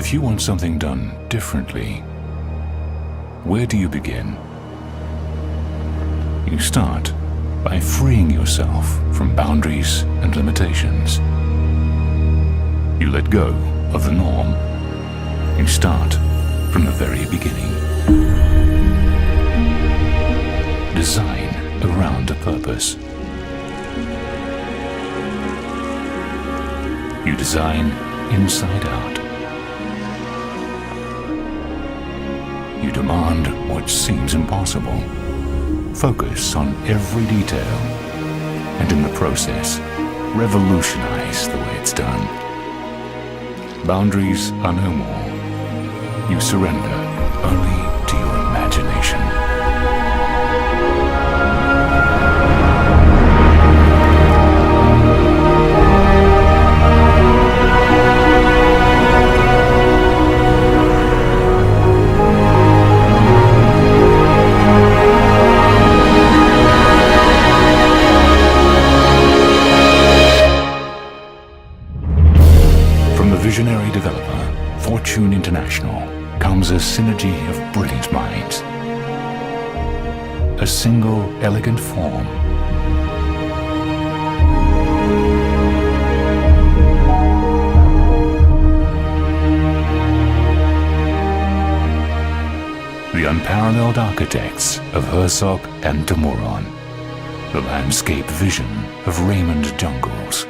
If you want something done differently, where do you begin? You start by freeing yourself from boundaries and limitations. You let go of the norm. You start from the very beginning. Design around a purpose. You design inside out. You demand what seems impossible. Focus on every detail, and in the process, revolutionize the way it's done. Boundaries are no more. You surrender only to your imagination. Visionary developer, Fortune International, comes a synergy of brilliant minds. A single elegant form. The unparalleled architects of Herzog and de Meuron. The landscape vision of Raymond Jungles.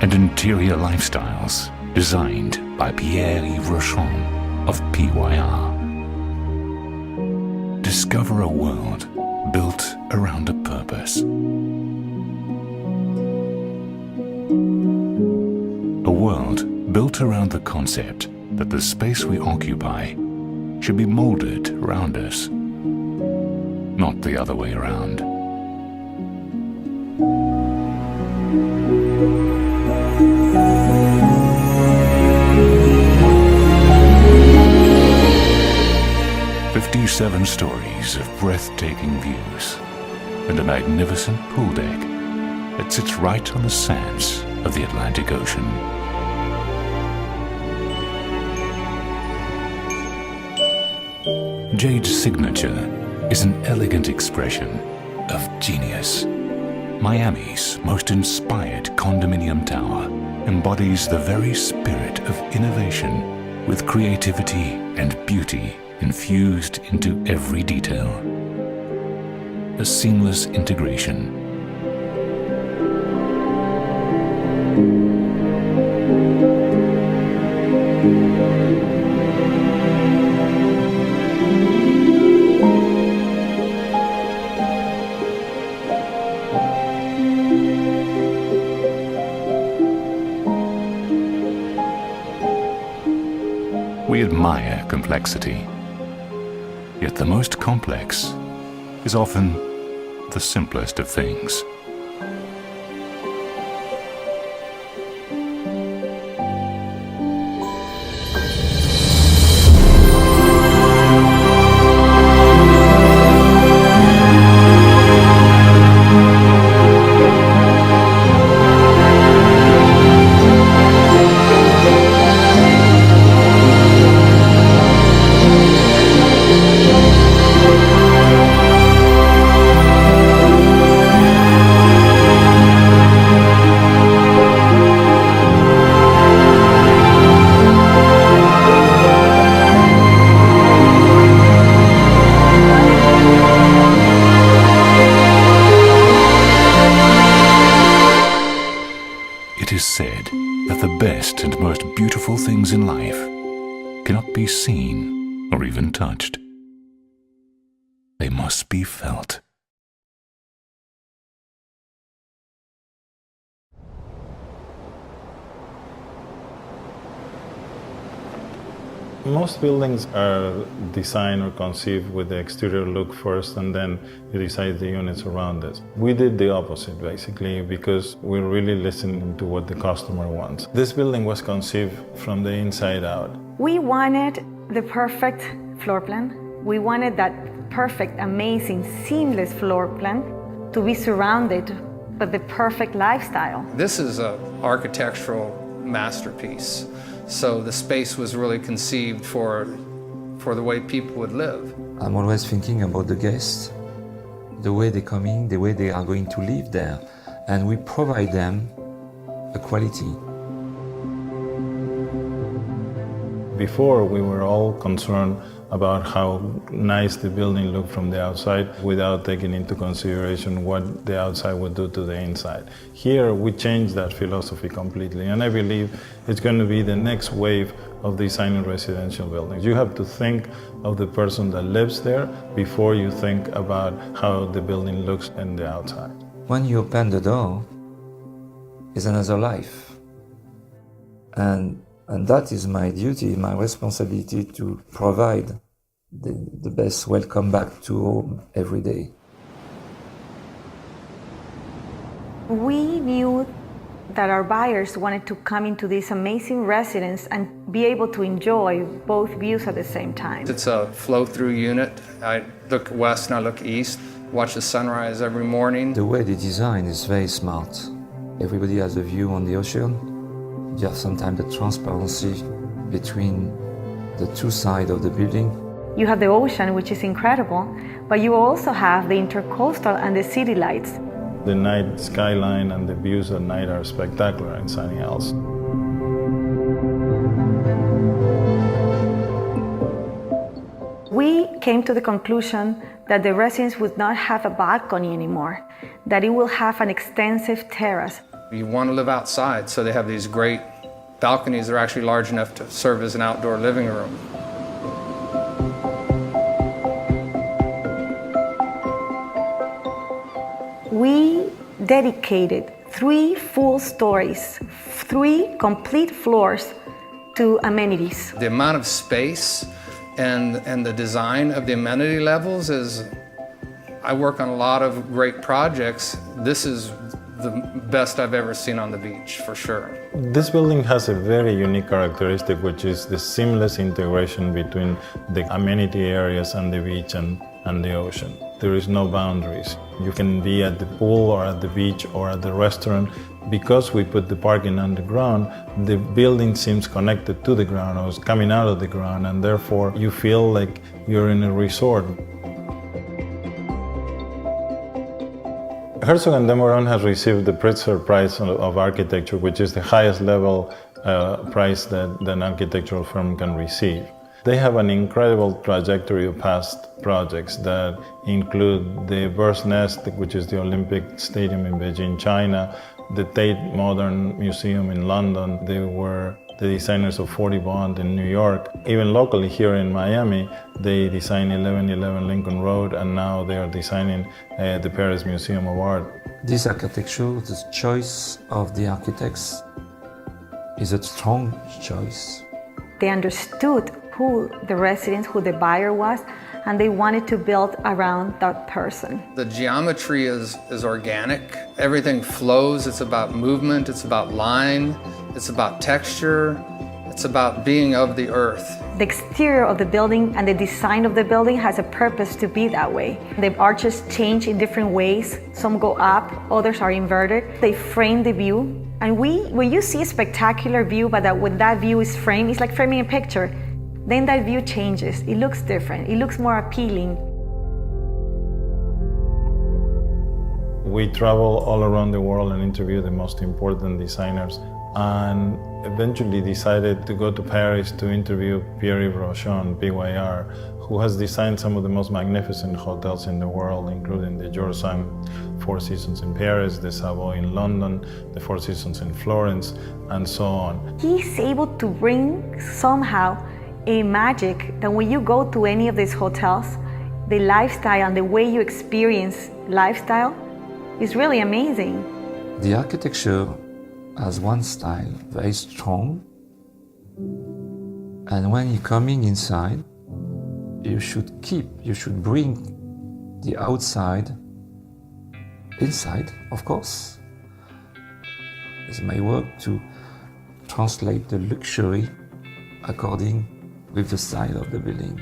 And interior lifestyles designed by Pierre-Yves Rochon of PYR. Discover a world built around a purpose. A world built around the concept that the space we occupy should be molded around us, not the other way around. Seven stories of breathtaking views and a magnificent pool deck that sits right on the sands of the Atlantic Ocean. Jade's signature is an elegant expression of genius. Miami's most inspired condominium tower embodies the very spirit of innovation with creativity and beauty infused into every detail. A seamless integration. We admire complexity. Yet the most complex is often the simplest of things. It is said that the best and most beautiful things in life cannot be seen or even touched. They must be felt. Most buildings are designed or conceived with the exterior look first, and then you decide the units around it. We did the opposite, basically, because we're really listening to what the customer wants. This building was conceived from the inside out. We wanted the perfect floor plan. We wanted that perfect, amazing, seamless floor plan to be surrounded by the perfect lifestyle. This is an architectural masterpiece. So the space was really conceived for the way people would live. I'm always thinking about the guests, the way they're coming, the way they are going to live there, and we provide them a quality. Before, we were all concerned about how nice the building looked from the outside without taking into consideration what the outside would do to the inside. Here, we changed that philosophy completely, and I believe it's going to be the next wave of designing residential buildings. You have to think of the person that lives there before you think about how the building looks on the outside. When you open the door, it's another life. And that is my duty, my responsibility to provide the best welcome back to home every day. We knew that our buyers wanted to come into this amazing residence and be able to enjoy both views at the same time. It's a flow-through unit. I look west and I look east, watch the sunrise every morning. The way they design is very smart. Everybody has a view on the ocean. You have sometimes the transparency between the two sides of the building. You have the ocean, which is incredible, but you also have the intercoastal and the city lights. The night skyline and the views at night are spectacular in Sunny Isles. We came to the conclusion that the residence would not have a balcony anymore, that it will have an extensive terrace. You want to live outside, so they have these great balconies that are actually large enough to serve as an outdoor living room. We dedicated 3 full stories, 3 complete floors to amenities. The amount of space and the design of the amenity levels is, I work on a lot of great projects. This is the best I've ever seen on the beach, for sure. This building has a very unique characteristic, which is the seamless integration between the amenity areas and the beach and the ocean. There is no boundaries. You can be at the pool or at the beach or at the restaurant. Because we put the parking underground, the building seems connected to the ground or is coming out of the ground, and therefore you feel like you're in a resort. Herzog & de Meuron has received the Pritzker Prize of Architecture, which is the highest level prize that an architectural firm can receive. They have an incredible trajectory of past projects that include the Bird's Nest, which is the Olympic Stadium in Beijing, China, the Tate Modern Museum in London. They were the designers of 40 Bond in New York. Even locally here in Miami, they designed 1111 Lincoln Road, and now they are designing the Paris Museum of Art. This architecture, the choice of the architects is a strong choice. They understood who the resident, who the buyer was, and they wanted to build around that person. The geometry is organic. Everything flows. It's about movement. It's about line. It's about texture. It's about being of the earth. The exterior of the building and the design of the building has a purpose to be that way. The arches change in different ways. Some go up, others are inverted. They frame the view. And when you see a spectacular view, but when that view is framed, it's like framing a picture. Then that view changes. It looks different. It looks more appealing. We travel all around the world and interview the most important designers, and eventually decided to go to Paris to interview Pierre-Yves Rochon, PYR, who has designed some of the most magnificent hotels in the world, including the George V Four Seasons in Paris, the Savoy in London, the Four Seasons in Florence, and so on. He's able to bring somehow a magic that when you go to any of these hotels, the lifestyle and the way you experience lifestyle is really amazing. The architecture has one style, very strong, and when you're coming inside, you should bring the outside inside, of course. It's my work to translate the luxury according with the style of the building.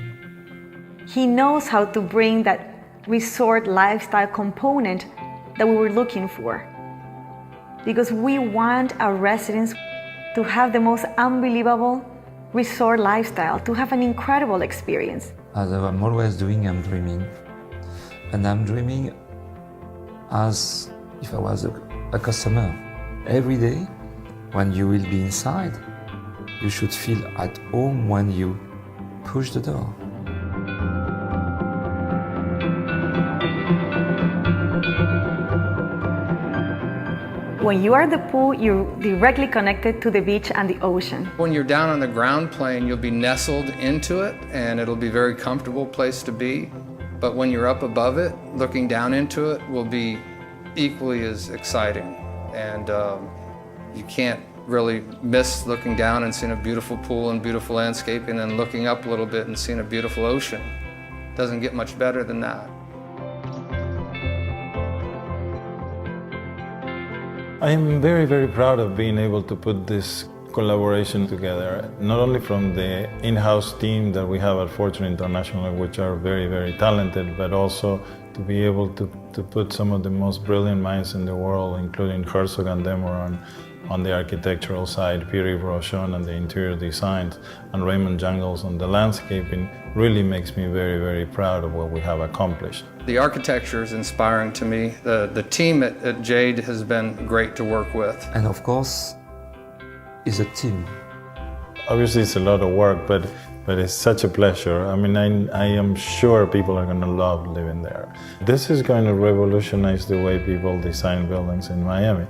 He knows how to bring that resort lifestyle component that we were looking for. Because we want our residents to have the most unbelievable resort lifestyle, to have an incredible experience. As I'm always doing, I'm dreaming. And I'm dreaming as if I was a customer. Every day, when you will be inside, you should feel at home when you push the door. When you are at the pool, you're directly connected to the beach and the ocean. When you're down on the ground plane, you'll be nestled into it and it'll be a very comfortable place to be. But when you're up above it, looking down into it will be equally as exciting. And you can't really miss looking down and seeing a beautiful pool and beautiful landscape, and then looking up a little bit and seeing a beautiful ocean. Doesn't get much better than that. I am very, very proud of being able to put this collaboration together, not only from the in-house team that we have at Fortune International, which are very, very talented, but also to be able to put some of the most brilliant minds in the world, including Herzog and Demoran on the architectural side, Pierre Rochon on the interior designs, and Raymond Jungles on the landscaping, really makes me very, very proud of what we have accomplished. The architecture is inspiring to me. The team at Jade has been great to work with. And of course, it's a team. Obviously it's a lot of work, but it's such a pleasure. I mean, I am sure people are going to love living there. This is going to revolutionize the way people design buildings in Miami.